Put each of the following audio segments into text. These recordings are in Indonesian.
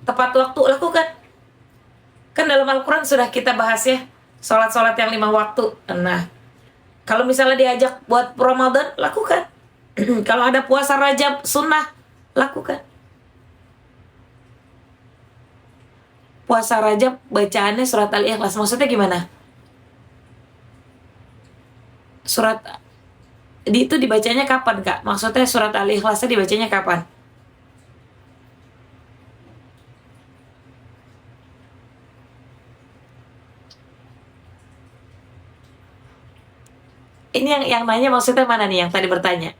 tepat waktu, lakukan. Kan dalam Al-Quran sudah kita bahas ya, sholat-sholat yang 5 waktu. Nah, kalau misalnya diajak buat Ramadan, lakukan. Kalau ada puasa Rajab sunnah, lakukan. Puasa Rajab bacaannya surat Al-Ikhlas. Maksudnya gimana? Surat itu dibacanya kapan, Kak? Maksudnya surat Al-Ikhlasnya dibacanya kapan? Ini yang nanya maksudnya mana nih yang tadi bertanya?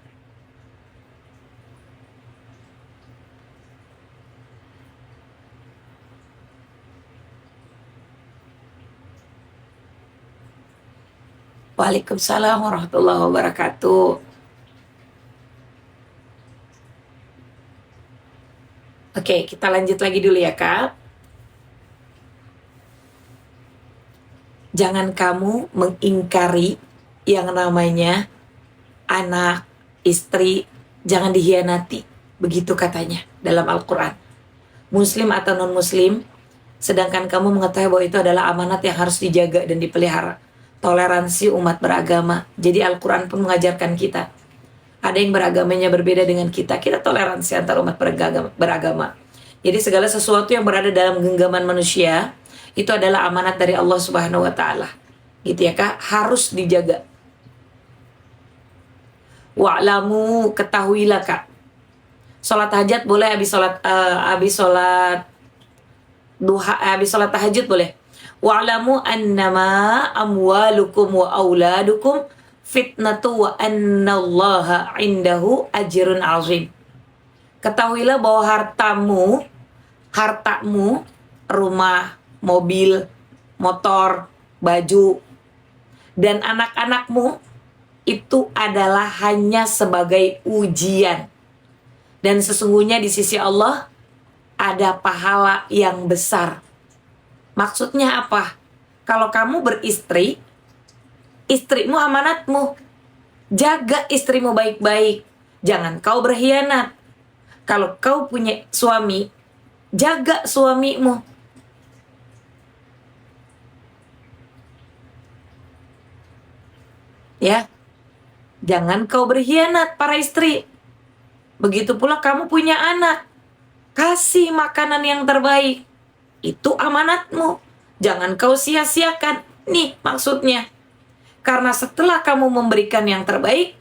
Waalaikumsalam warahmatullahi wabarakatuh. Oke, kita lanjut lagi dulu ya, Kak. Jangan kamu mengingkari yang namanya anak, istri, jangan dihianati. Begitu katanya dalam Al-Quran. Muslim atau non-muslim, sedangkan kamu mengetahui bahwa itu adalah amanat yang harus dijaga dan dipelihara. Toleransi umat beragama. Jadi Al-Quran pun mengajarkan kita. Ada yang beragamanya berbeda dengan kita. Kita toleransi antar umat beragama. Jadi segala sesuatu yang berada dalam genggaman manusia, itu adalah amanat dari Allah Subhanahu wa Ta'ala. Gitu ya, Kak, harus dijaga. Wa'lamu, ketahuilah, Kak. Sholat hajat boleh habis sholat duha, habis sholat tahajud boleh. Wa'lamu annama amwalukum wa auladukum fitnatu wa annallaha indahu ajrun azim. Ketahuilah bahwa hartamu, rumah, mobil, motor, baju, dan anak-anakmu itu adalah hanya sebagai ujian. Dan sesungguhnya di sisi Allah ada pahala yang besar. Maksudnya apa? Kalau kamu beristri, istrimu amanatmu. Jaga istrimu baik-baik. Jangan kau berkhianat. Kalau kau punya suami, jaga suamimu. Ya, jangan kau berkhianat para istri. Begitu pula kamu punya anak, kasih makanan yang terbaik. Itu amanatmu. Jangan kau sia-siakan. Nih maksudnya. Karena setelah kamu memberikan yang terbaik,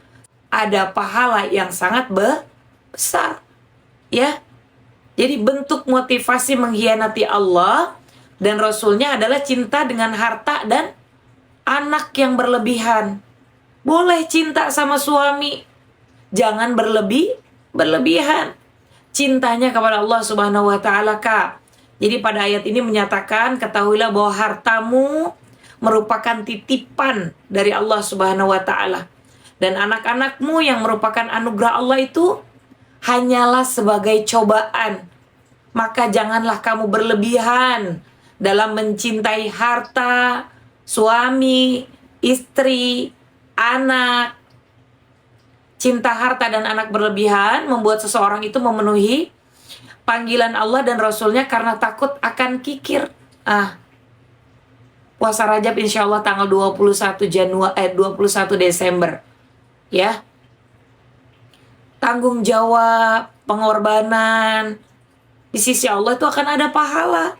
ada pahala yang sangat besar. Ya. Jadi bentuk motivasi mengkhianati Allah dan Rasulnya adalah cinta dengan harta dan anak yang berlebihan. Boleh cinta sama suami, jangan berlebihan. Cintanya kepada Allah Subhanahu wa Ta'ala, Kak. Jadi pada ayat ini menyatakan, ketahuilah bahwa hartamu merupakan titipan dari Allah Subhanahu wa Ta'ala. Dan anak-anakmu yang merupakan anugerah Allah itu hanyalah sebagai cobaan. Maka janganlah kamu berlebihan dalam mencintai harta, suami, istri, anak. Cinta harta dan anak berlebihan membuat seseorang itu memenuhi panggilan Allah dan Rasulnya karena takut akan kikir. Puasa Rajab insya Allah tanggal 21 Desember. Ya. Tanggung jawab, pengorbanan. Di sisi Allah itu akan ada pahala.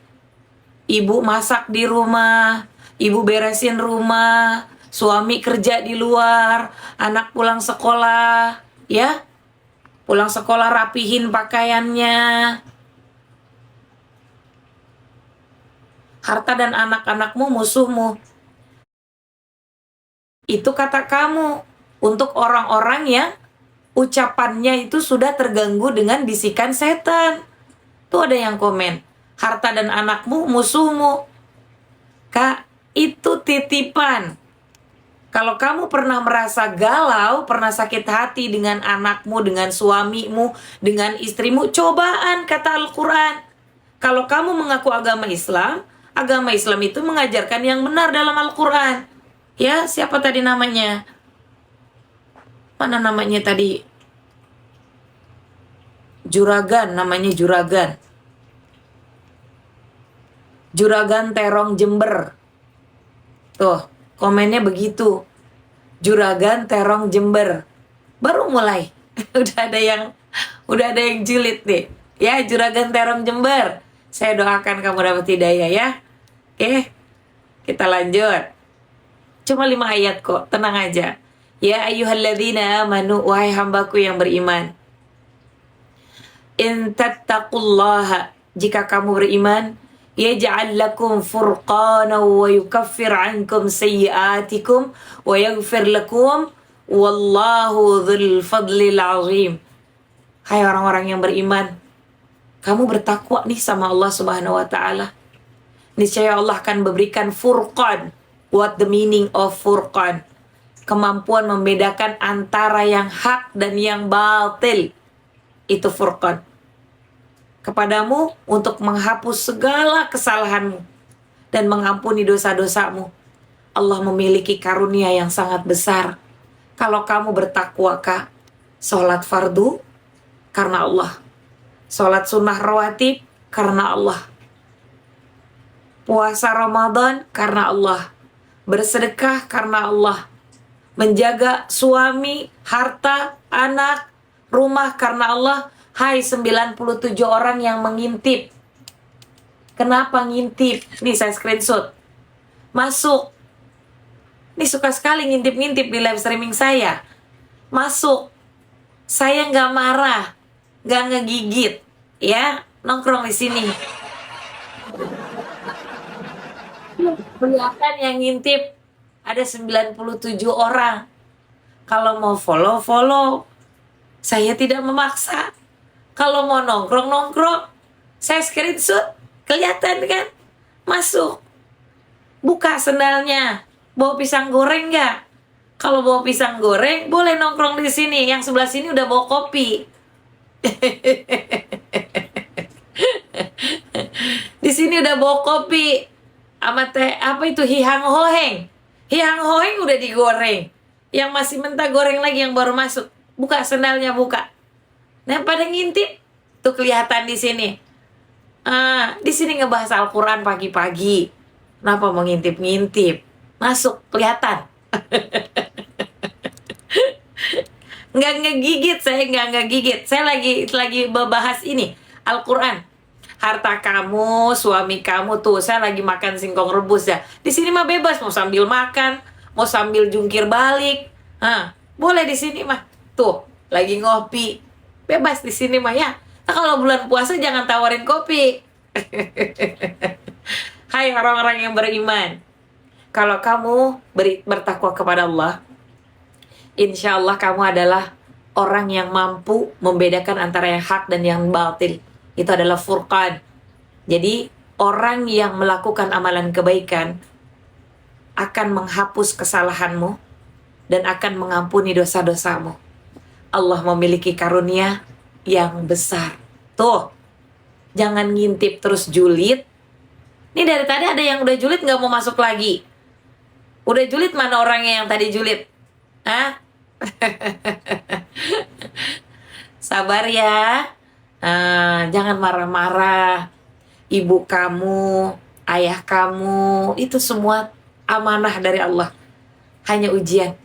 Ibu masak di rumah, ibu beresin rumah, suami kerja di luar, anak pulang sekolah, ya. Pulang sekolah rapihin pakaiannya. Harta dan anak-anakmu musuhmu. Itu kata kamu. Untuk orang-orang yang ucapannya itu sudah terganggu dengan bisikan setan. Tuh ada yang komen. Harta dan anakmu musuhmu. Kak, itu titipan. Kalau kamu pernah merasa galau, pernah sakit hati dengan anakmu, dengan suamimu, dengan istrimu, cobaan kata Al-Quran. Kalau kamu mengaku agama Islam itu mengajarkan yang benar dalam Al-Quran. Ya, siapa tadi namanya? Mana namanya tadi? Juragan, namanya Juragan. Juragan Terong Jember. Tuh, komennya begitu. Juragan Terong Jember. Baru mulai. udah ada yang julid nih. Ya, Juragan Terong Jember. Saya doakan kamu dapat hidayah ya. Oke, kita lanjut. Cuma 5 ayat kok, tenang aja. Ya ayyuhalladzina amanu, wahai hambaku yang beriman. In tattaqullaha, jika kamu beriman, yaj'al lakum furqana wa yukaffir ankum sayyi'atikum wa yaghfir lakum wallahu dzul fadlil azim. Hai orang-orang yang beriman, kamu bertakwa nih sama Allah Subhanahu wa taala. Niscaya Allah akan memberikan furqan. What the meaning of furqan? Kemampuan membedakan antara yang hak dan yang batil. Itu furqan. Kepadamu untuk menghapus segala kesalahanmu dan mengampuni dosa-dosamu. Allah memiliki karunia yang sangat besar. Kalau kamu bertakwa, Kak, sholat fardu karena Allah, sholat sunnah rawatib karena Allah, puasa Ramadan karena Allah, bersedekah karena Allah, menjaga suami, harta, anak, rumah karena Allah. Hai 97 orang yang mengintip. Kenapa ngintip? Nih saya screenshot. Masuk. Nih suka sekali ngintip-ngintip di live streaming saya. Masuk. Saya nggak marah, nggak ngegigit, ya, nongkrong di sini. Kelihatan yang ngintip ada 97 orang. Kalau mau follow. Saya tidak memaksa. Kalau mau nongkrong, saya screenshot. Kelihatan kan? Masuk. Buka sendalnya. Bawa pisang goreng nggak? Kalau bawa pisang goreng, boleh nongkrong di sini. Yang sebelah sini udah bawa kopi. Di sini udah bawa kopi. Sama teh, apa itu, hihang hoheng. Hihang hoheng udah digoreng. Yang masih mentah goreng lagi yang baru masuk. Buka sendalnya, buka. Nah, pada ngintip tuh kelihatan di sini. Di sini ngebahas Al-Qur'an pagi-pagi. Kenapa mau ngintip-ngintip? Masuk, kelihatan. Nggak ngegigit, saya nggak ngegigit. Saya lagi membahas ini, Al-Qur'an. Harta kamu, suami kamu tuh, saya lagi makan singkong rebus ya. Di sini mah bebas, mau sambil makan, mau sambil jungkir balik. Boleh di sini mah. Tuh, lagi ngopi. Bebas di sini mah ya. Nah, kalau bulan puasa jangan tawarin kopi. Hai orang-orang yang beriman. Kalau kamu bertakwa kepada Allah, insya Allah kamu adalah orang yang mampu membedakan antara yang hak dan yang batil. Itu adalah furqan. Jadi orang yang melakukan amalan kebaikan akan menghapus kesalahanmu dan akan mengampuni dosa-dosamu. Allah memiliki karunia yang besar. Tuh, jangan ngintip terus julid. Ini dari tadi ada yang udah julid gak mau masuk lagi. Udah julid mana orangnya yang tadi julid? Sabar ya. Jangan marah-marah. Ibu kamu, ayah kamu, itu semua amanah dari Allah. Hanya ujian.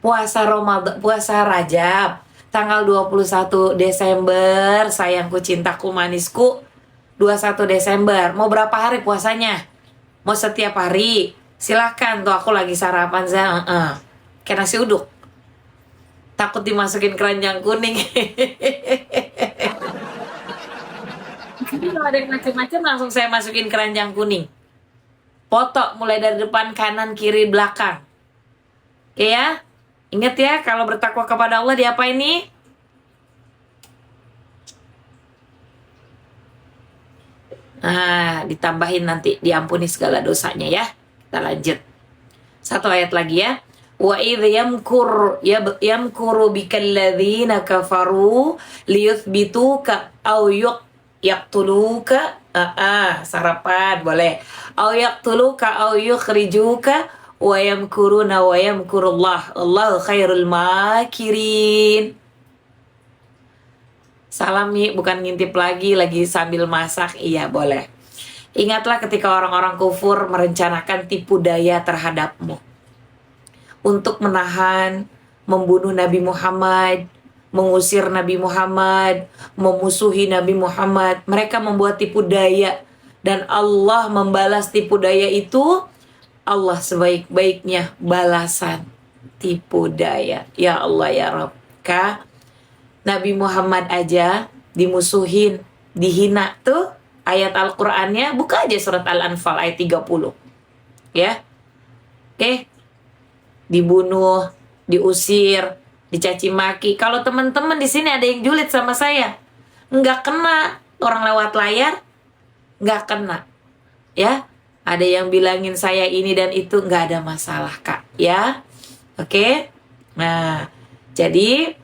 Puasa Ramadan, puasa Rajab, tanggal 21 Desember, sayangku, cintaku, manisku, 21 Desember. Mau berapa hari puasanya? Mau setiap hari? Silahkan, tuh aku lagi sarapan kayak nasi uduk. Takut dimasukin keranjang kuning. Jadi kalau ada yang macam-macam langsung saya masukin keranjang kuning. Foto mulai dari depan, kanan, kiri, belakang. Oke ya? Ingat ya, kalau bertakwa kepada Allah diapa ini? Ditambahin nanti, diampuni segala dosanya ya. Kita lanjut. Satu ayat lagi ya. Wa idh yamkuru bikal ladzina kafaru liyuthbituka aw yaqtuluka. Sarapan boleh. Aw yaqtuluka aw yukhrijuka wa yamkuruna wa yamkurullah. Allahu khairul makirin. Salam nih, bukan ngintip lagi sambil masak. Iya boleh. Ingatlah ketika orang-orang kufur merencanakan tipu daya terhadapmu untuk menahan, membunuh Nabi Muhammad, mengusir Nabi Muhammad, memusuhi Nabi Muhammad. Mereka membuat tipu daya dan Allah membalas tipu daya itu. Allah sebaik-baiknya balasan tipu daya. Ya Allah ya Rabb. Nabi Muhammad aja dimusuhin, dihina tuh. Ayat Al-Qur'annya buka aja surat Al-Anfal ayat 30. Ya. Oke. Dibunuh, diusir, dicaci maki. Kalau teman-teman di sini ada yang julid sama saya, nggak kena. Orang lewat layar nggak kena. Ya. Ada yang bilangin saya ini dan itu, nggak ada masalah, Kak. Ya. Oke. Nah, jadi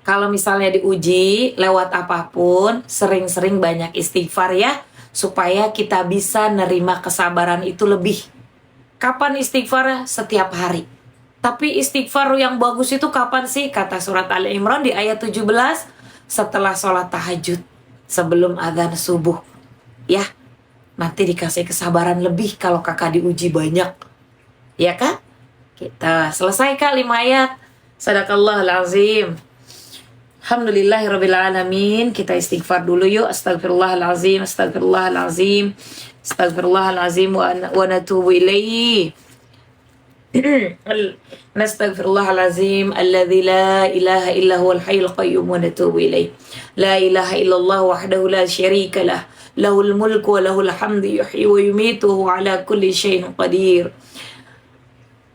kalau misalnya diuji lewat apapun, sering-sering banyak istighfar ya, supaya kita bisa nerima kesabaran itu lebih. Kapan istighfar? Setiap hari. Tapi istighfar yang bagus itu kapan sih? Kata surat Ali Imran di ayat 17, setelah sholat tahajud, sebelum adzan subuh. Ya, nanti dikasih kesabaran lebih kalau kakak diuji banyak. Ya kan? Kita selesai Kak 5 ayat. Sadaqallahul azim. Alhamdulillahirrabbilalamin. Kita istighfar dulu yuk. Astagfirullahalazim, astagfirullahalazim, astagfirullahalazim wa natubu ilaihi. Nastaghfirullahalazim alladzi la ilaha illa huwal hayyul qayyum wa natubu ilaihi. La ilaha illallah wahdahu la syarika lah. Lahul mulku wa lahul hamdu yuhyi wa yumitu wa ala kulli syai'in qadir.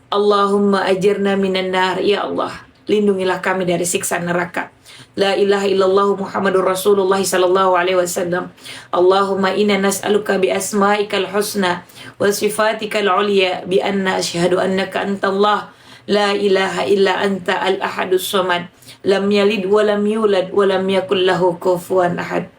Allahumma ajirna minan nar. Ya Allah, lindungilah kami dari siksa neraka. La ilaha illallah Muhammadur Rasulullah sallallahu alaihi wasallam. Allahumma inna nas'aluka bi asma'ikal husna wa sifatikal ulya bi anna asyhadu annaka antallah la ilaha illa anta al ahadus samad lam yalid wa lam yulad wa lam yakul lahu kufuwan ahad.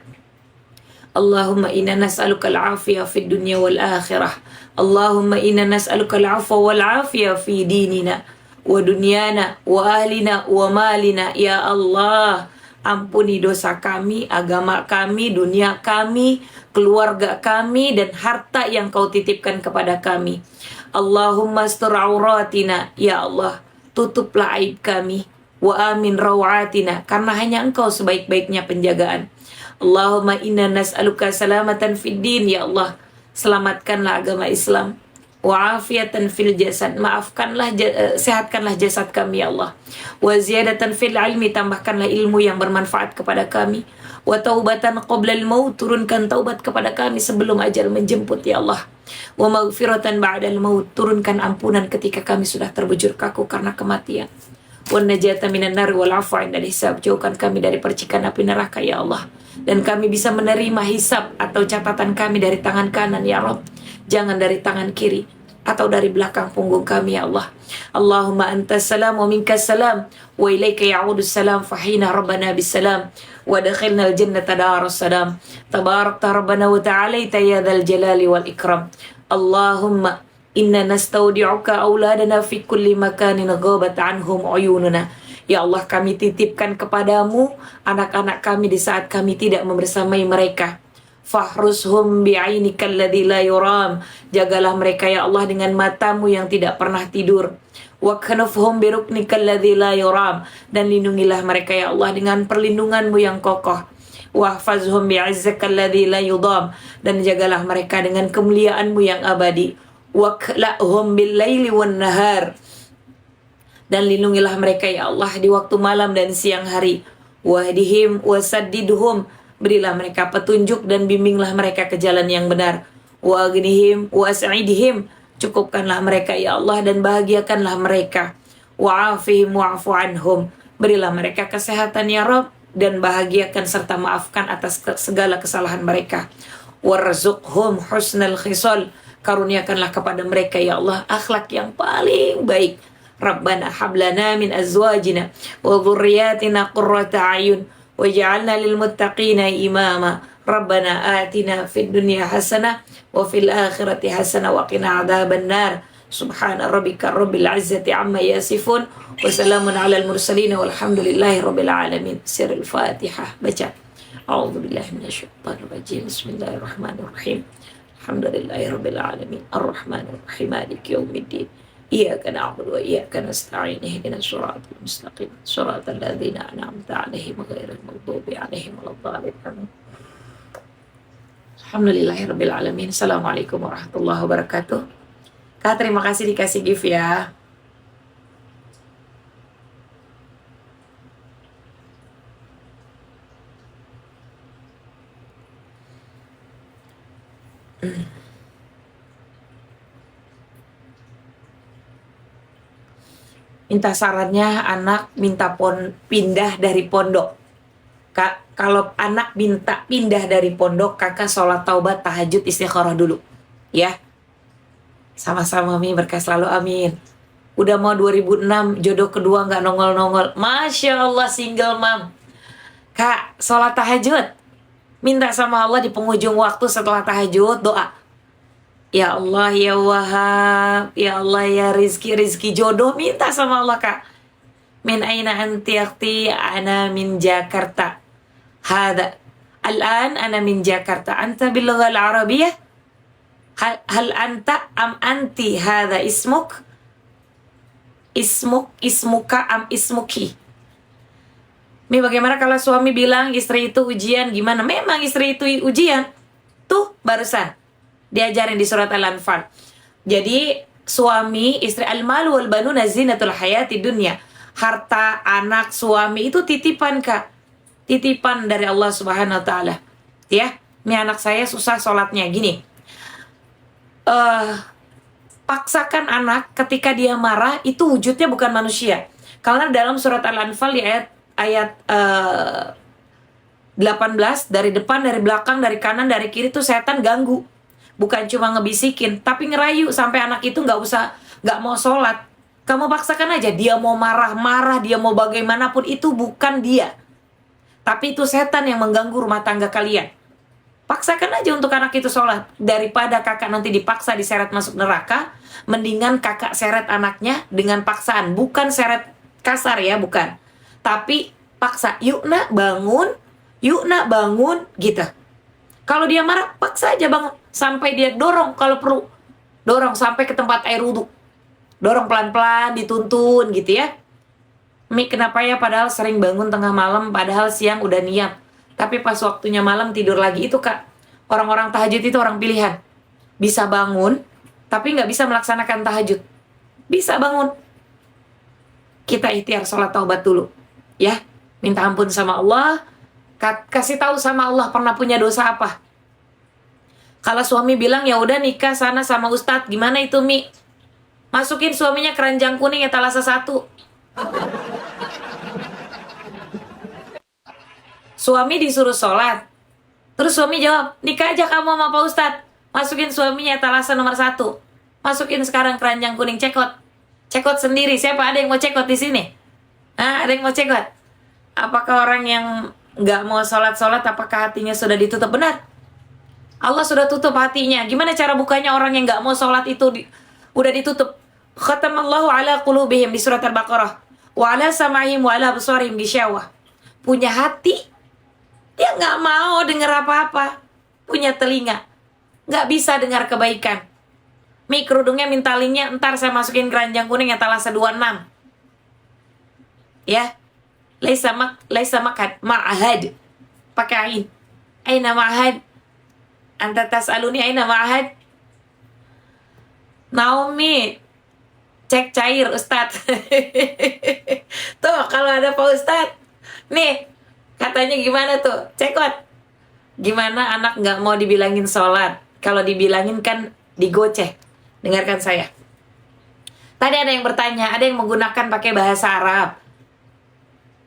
Allahumma inna nas'aluka al-afiyah fid dunya wal akhirah. Allahumma inna nas'aluka al-afwa wal afiyah fi dinina wa dunyana wa ahlina wa malina. Ya Allah, ampuni dosa kami, agama kami, dunia kami, keluarga kami, dan harta yang kau titipkan kepada kami. Allahumma astur auratina. Ya Allah, tutuplah aib kami. Wa amin rawatina, karena hanya engkau sebaik-baiknya penjagaan. Allahumma inna nas'aluka salamatan fid din. Ya Allah, selamatkanlah agama Islam. Wa afiatan fil jasad, maafkanlah, sehatkanlah jasad kami ya Allah. Wa ziyadatan fil ilmi, tambahkanlah ilmu yang bermanfaat kepada kami. Wa taubatan qoblal maut, turunkan taubat kepada kami sebelum ajal menjemput ya Allah. Wa maghfiratan ba'dal maut, turunkan ampunan ketika kami sudah terbujur kaku karena kematian. Wa najata minan nar wal afwa 'indal hisab, jauhkan kami dari percikan api neraka ya Allah, dan kami bisa menerima hisab atau catatan kami dari tangan kanan ya Rabb, jangan dari tangan kiri atau dari belakang punggung kami ya Allah. Allahumma antas salam wa minkas salam wa ilaika ya'udus salam fahina rabbana bis salam wa dakhilna al jannata darus salam. Tabarakta rabbana wa ta'alaita ya dzal jalali wal ikram. Allahumma inna nastaudi'uka auladana fi kulli makanin ghabat anhum uyununa. Ya Allah, kami titipkan kepadamu anak-anak kami di saat kami tidak membersamai mereka. Fahrushum bi'ainikal ladzi la yuram, jagalah mereka ya Allah dengan matamu yang tidak pernah tidur. Wa khanufhum biruknikal ladzi la yuram, dan lindungilah mereka ya Allah dengan perlindunganmu yang kokoh. Wahfazhum bi'izzakal ladzi la yudam, dan jagalah mereka dengan kemuliaanmu yang abadi. Wakla'hum bil laili wan nahar, dan lindungilah mereka ya Allah di waktu malam dan siang hari. Wahdihim wasaddidhum, berilah mereka petunjuk dan bimbinglah mereka ke jalan yang benar. Wa aghnihim wa as'idhim, cukupkanlah mereka ya Allah dan bahagiakanlah mereka. Wa afihim wa'fu anhum, berilah mereka kesehatan ya Rabb dan bahagiakan serta maafkan atas segala kesalahan mereka. Warzuqhum husnal khisal, karuniakanlah kepada mereka ya Allah akhlak yang paling baik. Rabbana hablana min azwajina wa dhurriyyatina qurrata a'yun waj'alna lil muttaqina imama. Rabbana atina fid dunya hasanah wa fil akhirati hasanah wa qina adzaban nar. Subhana rabbika rabbil izzati amma yasifun wa salamun alal mursalin walhamdulillahi rabbil alamin. Sirul Fatihah baca. A'udzubillahi minasyaitonirrajim. Bismillahirrahmanirrahim. Alhamdulillahirabbil alamin. Arrahmanir rahim. Maliki yaumiddin. Iyyaka na'budu wa iyyaka nasta'in. Ihdinas shiratal mustaqim. Shiratal ladzina an'amta 'alaihim ghairil maghdubi 'alaihim waladdallin. Amin. Alhamdulillahirabbil alamin. Assalamualaikum warahmatullahi wabarakatuh. Kak, terima kasih dikasih gift ya. Minta sarannya anak minta pindah dari pondok. Kak, kalau anak minta pindah dari pondok, kakak sholat taubat, tahajud, istikharah dulu. Ya, sama-sama Mi, berkah selalu, amin. Udah mau 2006, jodoh kedua nggak nongol-nongol. Masya Allah, single mom. Kak, sholat tahajud. Minta sama Allah di penghujung waktu setelah tahajud, doa. Ya Allah, ya Wahab, ya Allah, ya rizki jodoh, minta sama Allah, Kak. Min aina anti akhti, ana min Jakarta. Hada. Al-an ana min Jakarta. Anta bil lughah al-arabiyyah? Hal anta am anti hada ismuk? Ismuka am ismuki? Mi, bagaimana kalau suami bilang istri itu ujian, gimana? Memang istri itu ujian. Tuh, barusan diajarin di surat Al-Anfal. Jadi suami, istri, al-malu wal banuna zinatul hayati dunya. Harta, anak, suami itu titipan, Kak. Titipan dari Allah Subhanahu wa taala. Ya, ini anak saya susah sholatnya gini. Paksakan anak ketika dia marah, itu wujudnya bukan manusia. Karena dalam surat Al-Anfal di ayat 18, dari depan, dari belakang, dari kanan, dari kiri tuh setan ganggu. Bukan cuma ngebisikin, tapi ngerayu sampai anak itu nggak mau sholat. Kamu paksakan aja, dia mau marah-marah, dia mau bagaimanapun, itu bukan dia. Tapi itu setan yang mengganggu rumah tangga kalian. Paksakan aja untuk anak itu sholat. Daripada kakak nanti dipaksa diseret masuk neraka, mendingan kakak seret anaknya dengan paksaan. Bukan seret kasar ya, bukan. Tapi paksa, yuk nak bangun, gitu. Kalau dia marah, paksa aja bangun. Sampai dia dorong kalau perlu. Dorong sampai ke tempat air wudhu. Dorong pelan-pelan, dituntun gitu ya. Mi, kenapa ya padahal sering bangun tengah malam, padahal siang udah niat. Tapi pas waktunya malam tidur lagi. Itu, Kak, orang-orang tahajud itu orang pilihan. Bisa bangun, tapi nggak bisa melaksanakan tahajud. Bisa bangun. Kita ikhtiar sholat taubat dulu. Ya, minta ampun sama Allah. Kasih tahu sama Allah pernah punya dosa apa. Kalau suami bilang ya udah nikah sana sama ustadz, gimana itu, Mi? Masukin suaminya keranjang kuning etalase 1. Suami disuruh sholat, terus suami jawab, nikah aja kamu sama Pak Ustadz. Masukin suaminya etalase nomor 1. Masukin sekarang keranjang kuning, cekot. Cekot sendiri. Siapa, ada yang mau cekot di sini? Ada yang mau cekot? Apakah orang yang nggak mau sholat, apakah hatinya sudah ditutup? Benar. Allah sudah tutup hatinya. Gimana cara bukanya orang yang nggak mau sholat itu udah ditutup? Khatamallahu ala qulubihim di surat Al-Baqarah. Wa ala sam'ihim wa ala absarihim gisyawah. Punya hati, dia nggak mau dengar apa-apa. Punya telinga, nggak bisa dengar kebaikan. Mi, kerudungnya minta linknya, ntar saya masukin keranjang kuning etalase 26. Ya. Laisa makad ma'ahad. Pakai ain. Aina ma'ahad. Anta tas'aluni aina ma'ahad. Naomi, cek cair Ustadz. Tuh, kalau ada Pak Ustadz, nih, katanya gimana tuh? Cekot. Gimana anak nggak mau dibilangin sholat? Kalau dibilangin kan digoceh. Dengarkan saya. Tadi ada yang bertanya, ada yang menggunakan pakai bahasa Arab.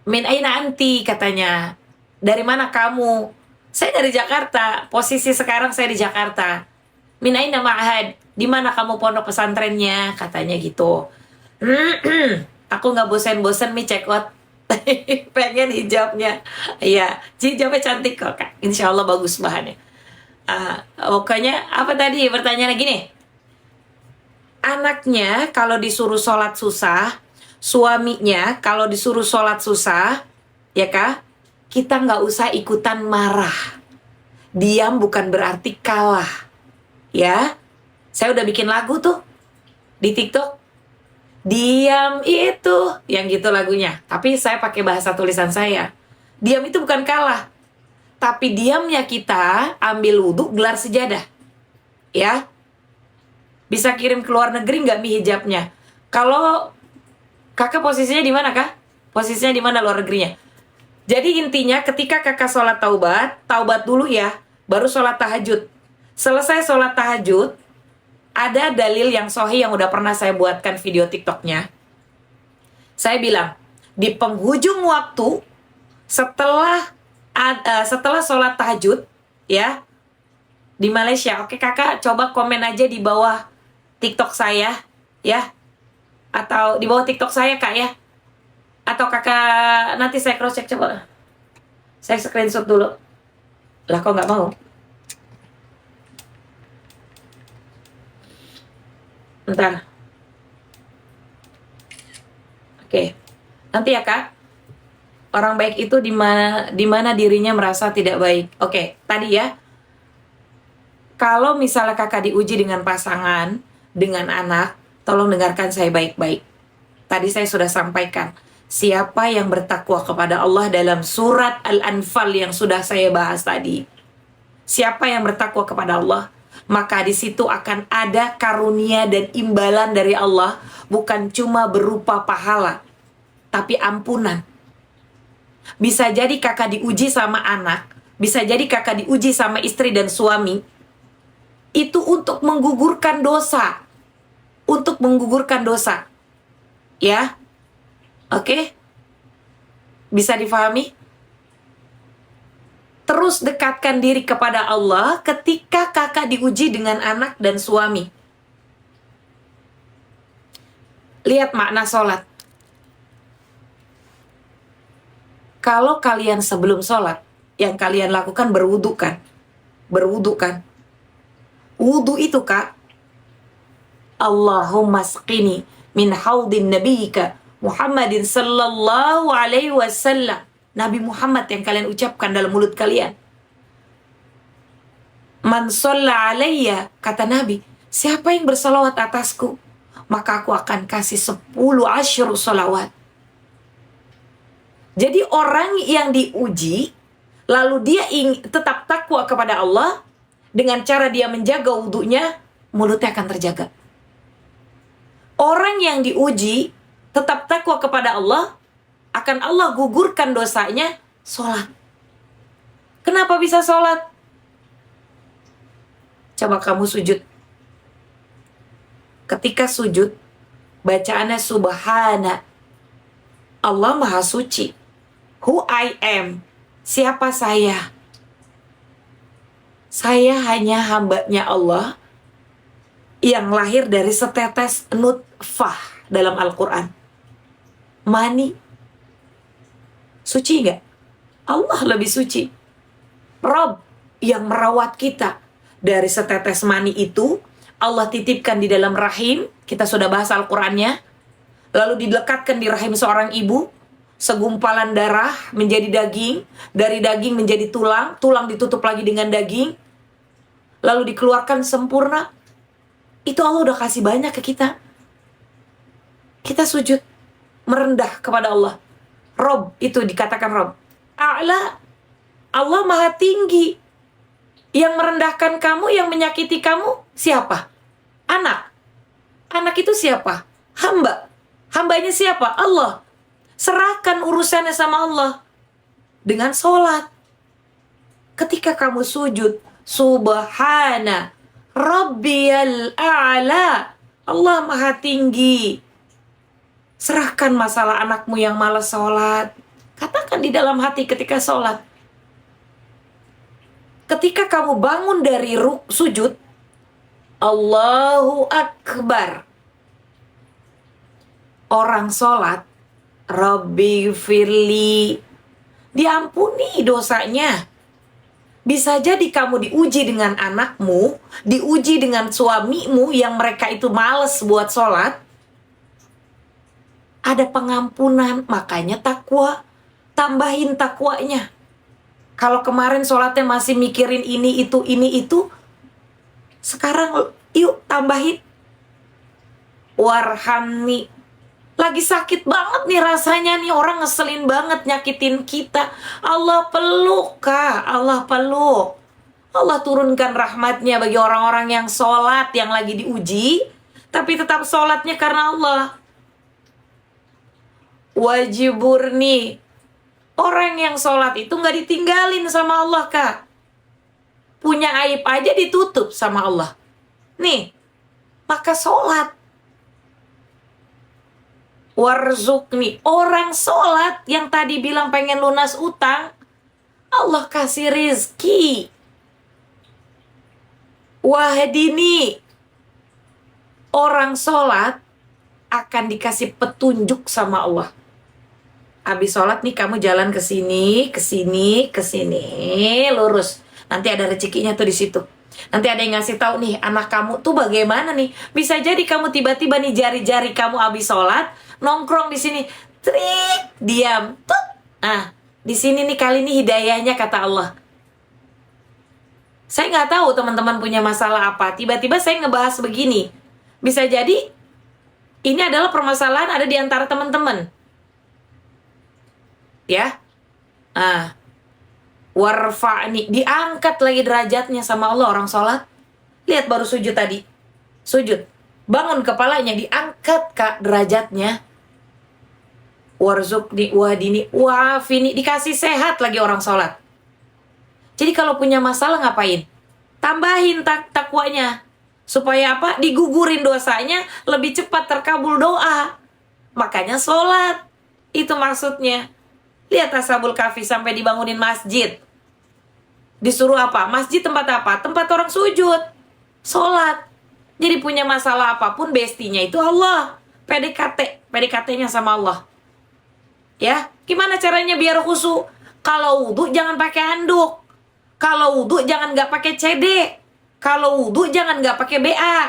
Min aina anti, katanya. Dari mana kamu? Saya dari Jakarta. Posisi sekarang saya di Jakarta. Min aina ma'had? Di mana kamu pondok pesantrennya? Katanya gitu. Aku nggak bosen-bosen Mi cekot. Pengen hijabnya. Iya, hijabnya cantik kok, Kak. Insya Allah bagus bahannya. Pokoknya apa tadi pertanyaannya gini. Anaknya kalau disuruh sholat susah, suaminya kalau disuruh sholat susah, ya Kak, kita nggak usah ikutan marah. Diam bukan berarti kalah. Ya, saya udah bikin lagu tuh di TikTok. Diam itu, yang gitu lagunya. Tapi saya pakai bahasa tulisan saya. Diam itu bukan kalah. Tapi diamnya kita ambil wudhu, gelar sejadah. Ya, bisa kirim ke luar negeri nggak mi hijabnya? Kalau kakak posisinya di mana kak? Posisinya di mana luar negerinya? Jadi intinya ketika kakak sholat taubat dulu ya, baru sholat tahajud. Selesai sholat tahajud, ada dalil yang sahih yang udah pernah saya buatkan video TikToknya. Saya bilang, di penghujung waktu, setelah sholat tahajud, ya, di Malaysia. Oke kakak, coba komen aja di bawah TikTok saya, ya. Atau di bawah TikTok saya kak ya. Atau kakak, nanti saya cross check coba. Saya screenshot dulu. Lah kok nggak mau? Bentar. Oke. Nanti ya kak. Orang baik itu di mana dirinya merasa tidak baik. Oke, tadi ya. Kalau misalnya kakak diuji dengan pasangan, dengan anak, tolong dengarkan saya baik-baik. Tadi saya sudah sampaikan. Siapa yang bertakwa kepada Allah dalam surat Al-Anfal yang sudah saya bahas tadi. Siapa yang bertakwa kepada Allah, maka di situ akan ada karunia dan imbalan dari Allah, bukan cuma berupa pahala, tapi ampunan. Bisa jadi kakak diuji sama anak, bisa jadi kakak diuji sama istri dan suami, itu untuk menggugurkan dosa. Untuk menggugurkan dosa. Ya? Oke? Bisa difahami? Terus dekatkan diri kepada Allah ketika kakak diuji dengan anak dan suami. Lihat makna sholat. Kalau kalian sebelum sholat, yang kalian lakukan berwudu kan? Berwudu kan? Wudu itu kak, Allahumma sqini min haudin nabiyika Muhammadin sallallahu alaihi wasallam. Nabi Muhammad yang kalian ucapkan dalam mulut kalian. Man shalla alayya, kata Nabi, siapa yang bersalawat atasku, maka aku akan kasih 10 asyru salawat. Jadi orang yang diuji, lalu dia tetap takwa kepada Allah, dengan cara dia menjaga wudunya, mulutnya akan terjaga. Orang yang diuji, tetap takwa kepada Allah, akan Allah gugurkan dosanya, sholat. Kenapa bisa sholat? Coba kamu sujud. Ketika sujud, bacaannya subhana. Allah maha suci. Who I am. Siapa saya? Saya hanya hambanya Allah yang lahir dari setetes nutfah dalam Al-Quran. Mani. Suci nggak? Allah lebih suci. Rob yang merawat kita dari setetes mani itu, Allah titipkan di dalam rahim. Kita sudah bahas Al-Qurannya. Lalu dilekatkan di rahim seorang ibu. Segumpalan darah menjadi daging. Dari daging menjadi tulang. Tulang ditutup lagi dengan daging. Lalu dikeluarkan sempurna. Itu Allah udah kasih banyak ke kita. Kita sujud, merendah kepada Allah. Rob, itu dikatakan Rob. A'la, Allah maha tinggi. Yang merendahkan kamu, yang menyakiti kamu, siapa? Anak. Anak itu siapa? Hamba. Hambanya siapa? Allah. Serahkan urusannya sama Allah. Dengan sholat. Ketika kamu sujud, Subhana Rabbiyal A'la, Allah maha tinggi. Serahkan masalah anakmu yang malas sholat. Katakan di dalam hati ketika sholat. Ketika kamu bangun dari sujud, Allahu Akbar. Orang sholat, Rabbi firli, diampuni dosanya. Bisa jadi kamu diuji dengan anakmu, diuji dengan suamimu yang mereka itu males buat sholat. Ada pengampunan, makanya takwa. Tambahin takwanya. Kalau kemarin sholatnya masih mikirin ini itu, sekarang yuk tambahin warhamni. Lagi sakit banget nih rasanya nih, orang ngeselin banget nyakitin kita. Allah peluk, Kak. Allah peluk. Allah turunkan rahmatnya bagi orang-orang yang sholat, yang lagi diuji, tapi tetap sholatnya karena Allah. Wajiburni. Orang yang sholat itu nggak ditinggalin sama Allah, Kak. Punya aib aja ditutup sama Allah. Nih, maka sholat. Warzukni. Orang sholat yang tadi bilang pengen lunas utang, Allah kasih rizki. Wahdini. Orang sholat akan dikasih petunjuk sama Allah. Habis sholat nih kamu jalan ke sini, ke sini, ke sini, lurus. Nanti ada rezekinya tuh di situ. Nanti ada yang ngasih tahu nih, anak kamu tuh bagaimana nih. Bisa jadi kamu tiba-tiba nih jari-jari kamu habis sholat, nongkrong di sini, trik, diam, tut. Nah, di sini nih kali ini hidayahnya kata Allah. Saya nggak tahu teman-teman punya masalah apa. Tiba-tiba saya ngebahas begini. Bisa jadi ini adalah permasalahan ada di antara teman-teman. Ya, warfa'ni, diangkat lagi derajatnya sama Allah orang sholat. Lihat baru sujud tadi, sujud, bangun kepalanya diangkat Kak derajatnya. Warzukni wahdini wafini, dikasih sehat lagi orang sholat. Jadi kalau punya masalah ngapain? Tambahin takwanya supaya apa? Digugurin dosanya, lebih cepat terkabul doa. Makanya sholat, itu maksudnya. Lihat Ashabul Kahfi sampai dibangunin masjid. Disuruh apa? Masjid tempat apa? Tempat orang sujud, sholat. Jadi punya masalah apapun, bestinya itu Allah. PDKT-nya sama Allah. Ya, gimana caranya biar khusyuk? Kalau wudhu jangan pakai handuk. Kalau wudhu jangan nggak pakai CD. Kalau wudhu jangan nggak pakai BA.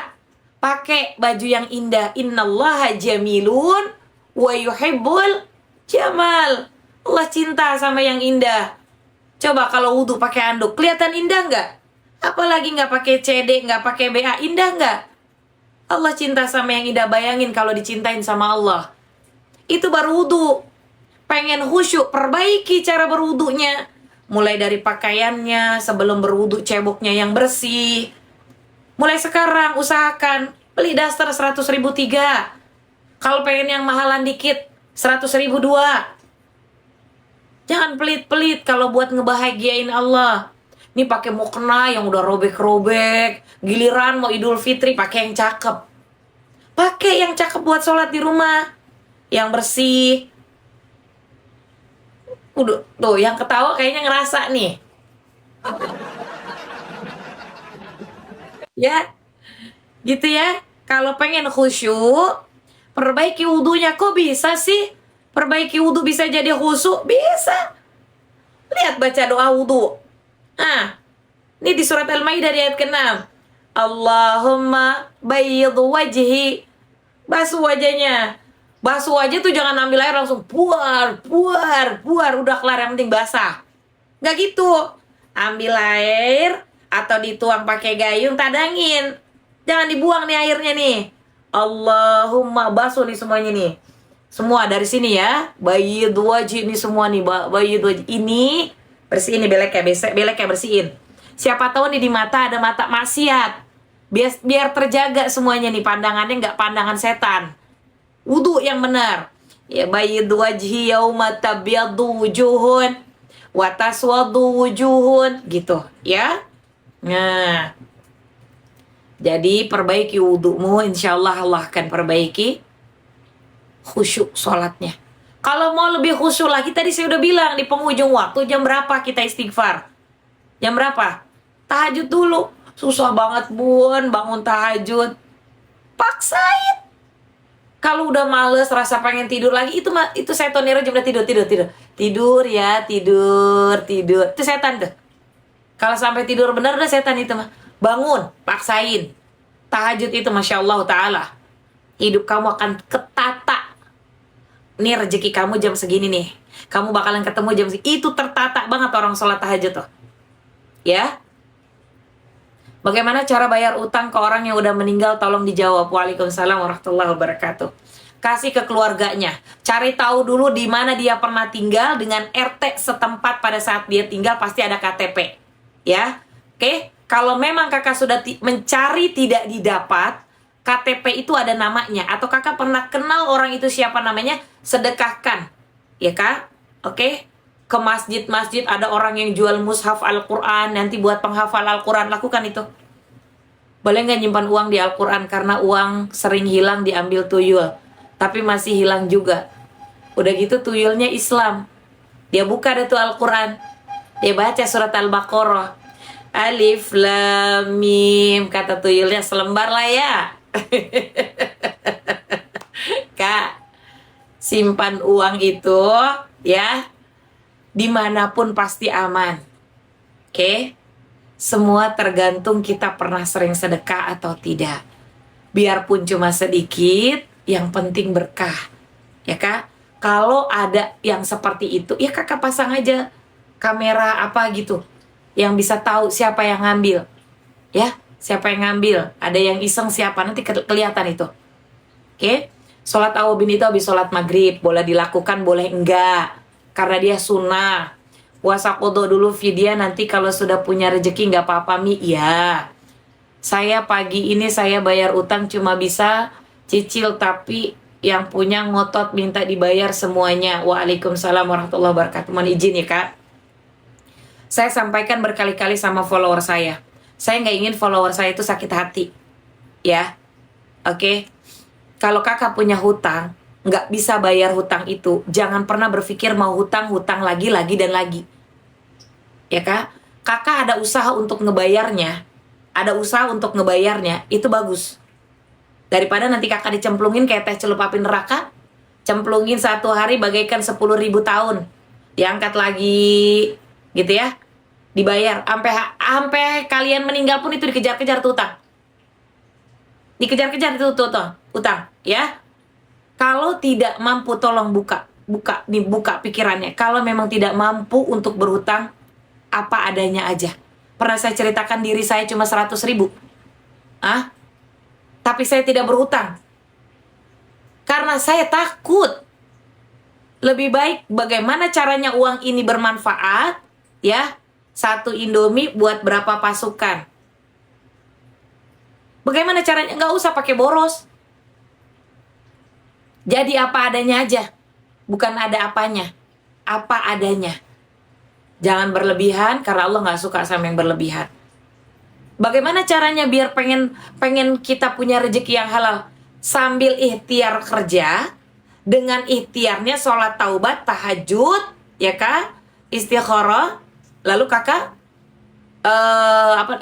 Pakai baju yang indah. Innallaha jamilun wa yuhibbul jamal. Allah cinta sama yang indah. Coba kalau wudhu pakai handuk, kelihatan indah nggak? Apalagi nggak pakai CD, nggak pakai BA, indah nggak? Allah cinta sama yang indah. Bayangin kalau dicintain sama Allah. Itu baru wudhu. Pengen khusyuk, perbaiki cara berwudhunya. Mulai dari pakaiannya, sebelum berwudhu ceboknya yang bersih. Mulai sekarang usahakan beli daster 100.000 3. Kalau pengen yang mahalan dikit 100.000 2. Jangan pelit-pelit kalau buat ngebahagiain Allah. Ini pakai mukena yang udah robek-robek. Giliran mau Idul Fitri pakai yang cakep. Pakai yang cakep buat sholat di rumah. Yang bersih. Udah, tuh yang ketawa kayaknya ngerasa nih. Ya, gitu ya. Kalau pengen khusyuk, perbaiki wudhunya. Kok bisa sih? Perbaiki wudhu bisa jadi khusyuk? Bisa. Lihat baca doa wudhu. Ini di surat Al-Maidah di ayat ke-6. Allahumma bayyid wajhi. Basuh wajahnya. Basuh wajah tuh jangan ambil air langsung buar. Udah kelar, yang penting basah. Nggak gitu. Ambil air atau dituang pakai gayung, tadangin. Jangan dibuang nih airnya nih. Allahumma, basuh nih semuanya nih. Semua dari sini ya. Bayyid wajhi ini semua nih. Bayyid wajhi ini bersihin nih beleknya bersihin. Siapa tahu nih di mata ada mata maksiat. Biar terjaga semuanya nih, pandangannya nggak pandangan setan. Wudu yang benar. Ya, bayyid wajhi yauma tabyaddu wujuhun wa taswaddu wujuhun, gitu ya. Nah, jadi perbaiki wudumu, insyaallah Allah akan perbaiki khusyuk sholatnya. Kalau mau lebih khusyuk lagi, tadi saya udah bilang di penghujung waktu, jam berapa kita istighfar? Jam berapa? Tahajud dulu. Susah banget bun bangun tahajud. Paksain. Kalau udah males, rasa pengen tidur lagi, itu setan nirajim, udah tidur ya, tidur. Itu setan tuh. Kalau sampai tidur benar udah setan itu mah. Bangun, paksain. Tahajud itu Masya Allah Ta'ala. Hidup kamu akan ketata. Nih rezeki kamu jam segini nih. kamu bakalan ketemu jam segini. Itu tertata banget orang sholat tahajud tuh. Ya. Bagaimana cara bayar utang ke orang yang udah meninggal? Tolong dijawab. Waalaikumsalam warahmatullahi wabarakatuh. Kasih ke keluarganya. Cari tahu dulu di mana dia pernah tinggal, dengan RT setempat pada saat dia tinggal pasti ada KTP. Ya. Oke, kalau memang kakak sudah mencari tidak didapat, KTP itu ada namanya, atau kakak pernah kenal orang itu siapa namanya, sedekahkan. Ya kak? Oke. Ke masjid-masjid ada orang yang jual mushaf Al-Quran, nanti buat penghafal Al-Quran, lakukan itu. Boleh nggak nyimpan uang di Al-Quran, karena uang sering hilang diambil tuyul, tapi masih hilang juga. Udah gitu tuyulnya Islam, dia buka deh tuh Al-Quran, dia baca surat Al-Baqarah, Alif Lam Mim, kata tuyulnya selembar lah ya. Kak, simpan uang itu ya, dimanapun pasti aman. Oke? Semua tergantung kita pernah sering sedekah atau tidak. Biarpun cuma sedikit, yang penting berkah. Ya kak? Kalau ada yang seperti itu, ya kakak pasang aja kamera apa gitu, yang bisa tahu siapa yang ngambil. Ya, siapa yang ngambil. Ada yang iseng siapa, nanti kelihatan itu. Oke? Sholat awabin itu habis sholat maghrib. Boleh dilakukan, boleh enggak. Karena dia sunnah. Puasa qodho dulu fidyah, nanti kalau sudah punya rezeki nggak apa-apa Mi. Ya, saya pagi ini saya bayar utang cuma bisa cicil, tapi yang punya ngotot minta dibayar semuanya. Waalaikumsalam warahmatullahi wabarakatuh. Mohon izin ya kak, saya sampaikan berkali-kali sama follower saya nggak ingin follower saya itu sakit hati. Ya, oke. Kalau kakak punya hutang, nggak bisa bayar hutang itu, jangan pernah berpikir mau hutang lagi dan lagi. Ya kak, kakak ada usaha untuk ngebayarnya, itu bagus. Daripada nanti kakak dicemplungin kayak teh celup api neraka, cemplungin satu hari bagaikan 10.000 tahun, diangkat lagi, gitu ya, dibayar, sampai kalian meninggal pun itu dikejar-kejar tuh utang. Dikejar-kejar itu utang, ya. Kalau tidak mampu, tolong buka pikirannya. Kalau memang tidak mampu untuk berhutang, apa adanya aja. Pernah saya ceritakan diri saya cuma 100.000. Tapi saya tidak berhutang. Karena saya takut. Lebih baik bagaimana caranya uang ini bermanfaat, ya. 1 Indomie buat berapa pasukan. Bagaimana caranya? Nggak usah pakai boros. Jadi apa adanya aja. Bukan ada apanya. Apa adanya. Jangan berlebihan, karena Allah nggak suka sama yang berlebihan. Bagaimana caranya biar pengen kita punya rezeki yang halal? Sambil ikhtiar kerja, dengan ikhtiarnya sholat taubat, tahajud, ya kak, istikharah, lalu kakak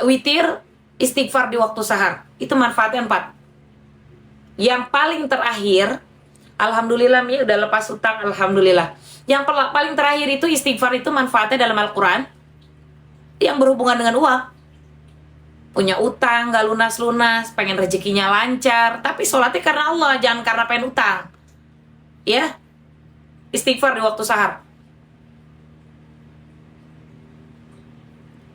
witir, istighfar di waktu sahar. Itu manfaatnya 4. Yang paling terakhir, alhamdulillah Mi udah lepas utang, alhamdulillah. Yang paling terakhir itu istighfar, itu manfaatnya dalam Al-Quran yang berhubungan dengan uang. Punya utang gak lunas-lunas, pengen rezekinya lancar, tapi sholatnya karena Allah, jangan karena pengen utang. Ya, istighfar di waktu sahar.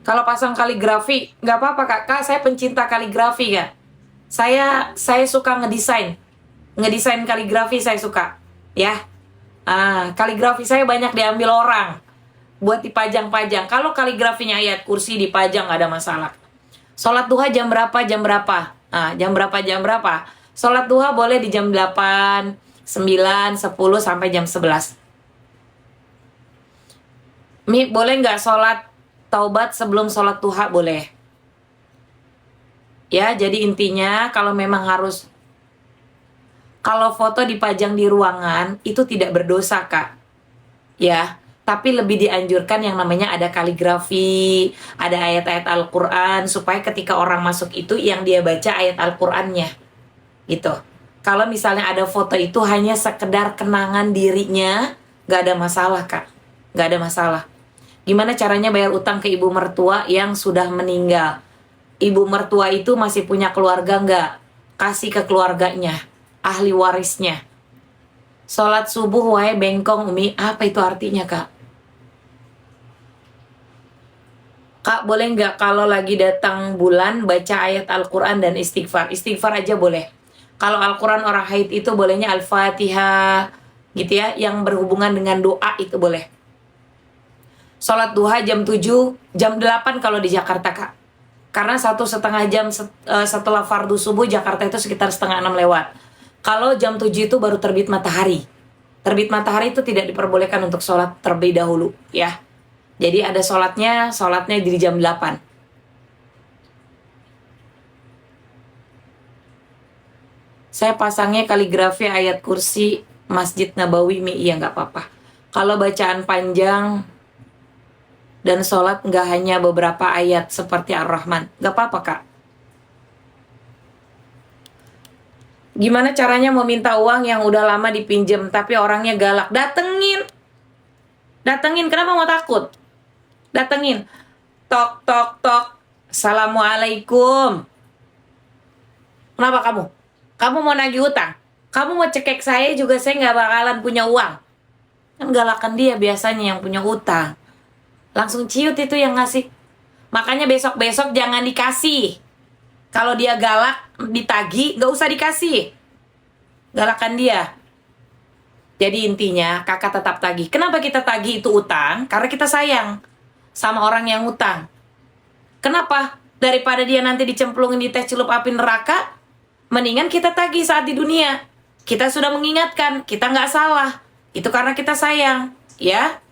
Kalau pasang kaligrafi, nggak apa-apa kak, saya pencinta kaligrafi ya. Saya suka ngedesain kaligrafi, saya suka. Ya, kaligrafi saya banyak diambil orang buat dipajang-pajang. Kalau kaligrafinya ayat kursi dipajang nggak ada masalah. Sholat duha jam berapa? Jam berapa? Sholat duha boleh di jam 8, 9, 10 sampai jam 11. Mi, boleh nggak sholat taubat sebelum sholat duha? Boleh. Ya, jadi intinya kalau memang harus, kalau foto dipajang di ruangan itu tidak berdosa kak. Ya, tapi lebih dianjurkan yang namanya ada kaligrafi, ada ayat-ayat Al-Quran, supaya ketika orang masuk itu yang dia baca ayat Al-Qurannya gitu. Kalau misalnya ada foto itu hanya sekedar kenangan dirinya, gak ada masalah kak, gak ada masalah. Gimana caranya bayar utang ke ibu mertua yang sudah meninggal? Ibu mertua itu masih punya keluarga nggak? Kasih ke keluarganya, ahli warisnya. Sholat subuh wae bengkong Umi. Apa itu artinya, Kak? Kak, boleh nggak kalau lagi datang bulan baca ayat Al-Quran dan istighfar? Istighfar aja boleh. Kalau Al-Quran orang haid itu bolehnya Al-Fatihah gitu ya. Yang berhubungan dengan doa itu boleh. Sholat duha jam 7, jam 8 kalau di Jakarta, Kak. Karena 1,5 jam setelah fardu subuh Jakarta itu sekitar setengah 6 lewat. Kalau jam 7 itu baru terbit matahari. Terbit matahari itu tidak diperbolehkan untuk sholat terlebih dahulu ya. Jadi ada sholatnya di jam 8. Saya pasangnya kaligrafi ayat kursi Masjid Nabawi iya nggak apa-apa. Kalau bacaan panjang dan sholat nggak hanya beberapa ayat seperti Ar-Rahman, nggak apa-apa, Kak. Gimana caranya meminta uang yang udah lama dipinjem tapi orangnya galak? Datengin, kenapa mau takut? Datengin, tok tok tok, assalamualaikum. Kenapa kamu? Kamu mau nagih utang? Kamu mau cekek saya juga, saya nggak bakalan punya uang. Kan galakan dia biasanya yang punya utang. Langsung ciut itu yang ngasih. Makanya besok-besok jangan dikasih. Kalau dia galak, ditagih, nggak usah dikasih. Galakan dia. Jadi intinya, kakak tetap tagih. Kenapa kita tagih itu utang? Karena kita sayang sama orang yang utang. Kenapa? Daripada dia nanti dicemplungin di teh celup api neraka, mendingan kita tagih saat di dunia. Kita sudah mengingatkan, kita nggak salah. Itu karena kita sayang, ya.